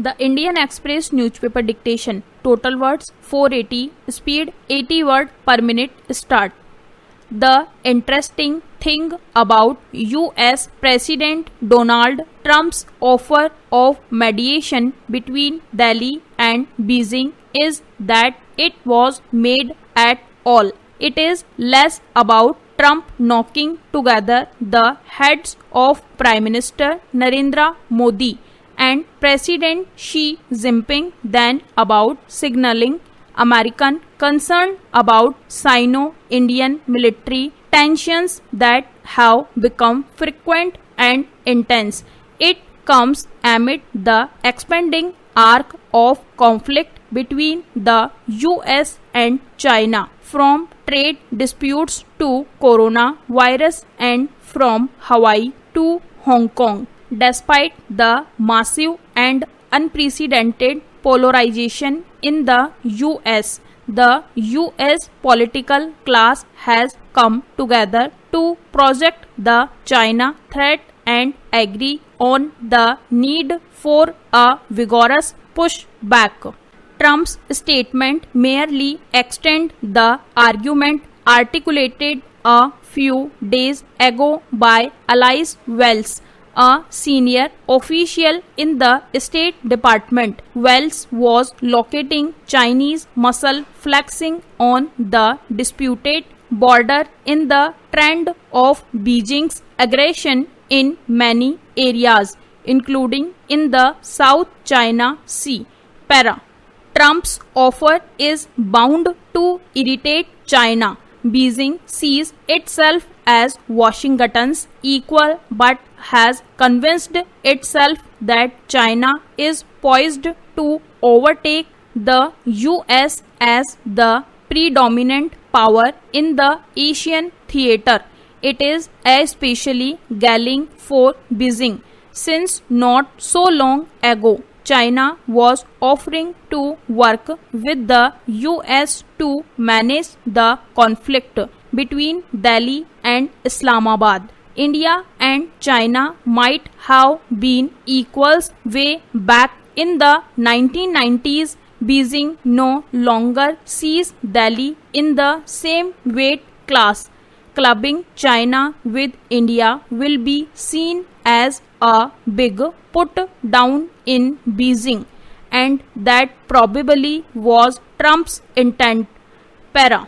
The Indian Express newspaper dictation. Total words 480. Speed 80 word per minute. Start. The interesting thing about US President Donald Trump's offer of mediation between Delhi and Beijing is that it was made at all. It is less about Trump knocking together the heads of Prime Minister Narendra Modi and President Xi Jinping than about signaling American concern about Sino-Indian military tensions that have become frequent and intense. It comes amid the expanding arc of conflict between the US and China, from trade disputes to coronavirus and from Hawaii to Hong Kong. Despite the massive and unprecedented polarization in the US political class has come together to project the China threat and agree on the need for a vigorous pushback. Trump's statement merely extends the argument articulated a few days ago by Alice Wells, a senior official in the State Department. Wells was locating Chinese muscle flexing on the disputed border in the trend of Beijing's aggression in many areas, including in the South China Sea. Para. Trump's offer is bound to irritate China. Beijing sees itself as Washington's equal but has convinced itself that China is poised to overtake the US as the predominant power in the Asian theater. It is especially galling for Beijing, since not so long ago China was offering to work with the US to manage the conflict between Delhi and Islamabad. India and China might have been equals way back in the 1990s. Beijing no longer sees Delhi in the same weight class. Clubbing China with India will be seen as a big put down in Beijing, and that probably was Trump's intent. Para.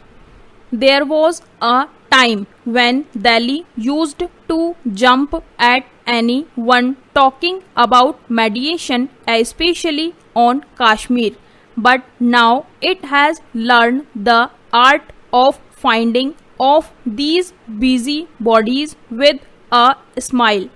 There was a time when Delhi used to jump at anyone talking about mediation, especially on Kashmir, but now it has learned the art of finding off these busy bodies with a smile.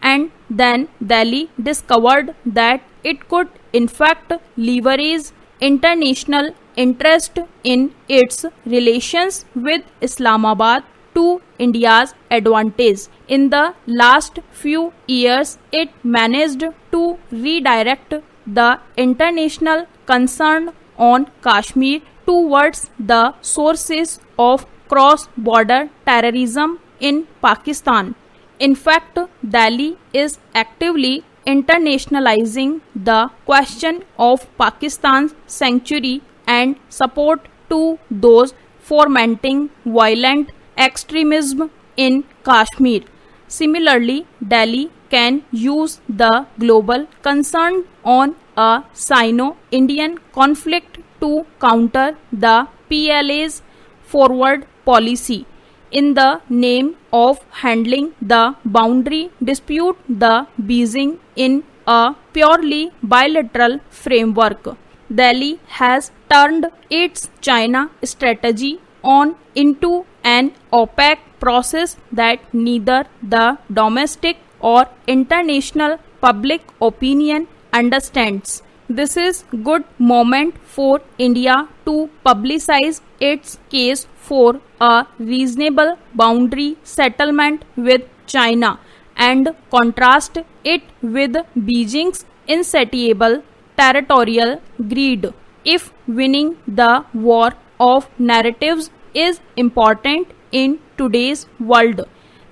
And then Delhi discovered that it could in fact leverage international interest in its relations with Islamabad to India's advantage. In the last few years, it managed to redirect the international concern on Kashmir towards the sources of cross-border terrorism in Pakistan. In fact, Delhi is actively internationalizing the question of Pakistan's sanctuary and support to those fomenting violent extremism in Kashmir. Similarly, Delhi can use the global concern on a Sino-Indian conflict to counter the PLA's forward policy. In the name of handling the boundary dispute, the Beijing in a purely bilateral framework. Delhi has turned its China strategy on into an opaque process that neither the domestic or international public opinion understands. This is good moment for India to publicize its case for a reasonable boundary settlement with China and contrast it with Beijing's insatiable territorial greed. If winning the war of narratives is important in today's world,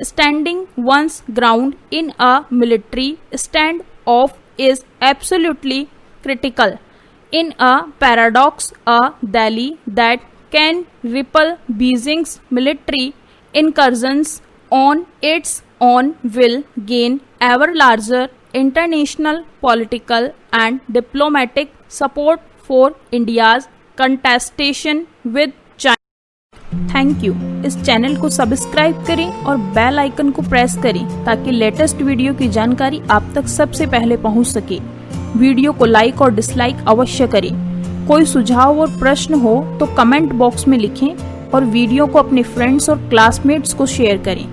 standing one's ground in a military standoff is absolutely critical. In a paradox, a Delhi that can repel Beijing's military incursions on its own will gain ever larger international political and diplomatic support for India's contestation with China. Thank you. इस channel को subscribe करें और bell icon को press करें ताकि latest video की जानकारी आप तक सबसे पहले पहुंच सके। वीडियो को लाइक और डिसलाइक अवश्य करें। कोई सुझाव और प्रश्न हो तो कमेंट बॉक्स में लिखें और वीडियो को अपने फ्रेंड्स और क्लासमेट्स को शेयर करें।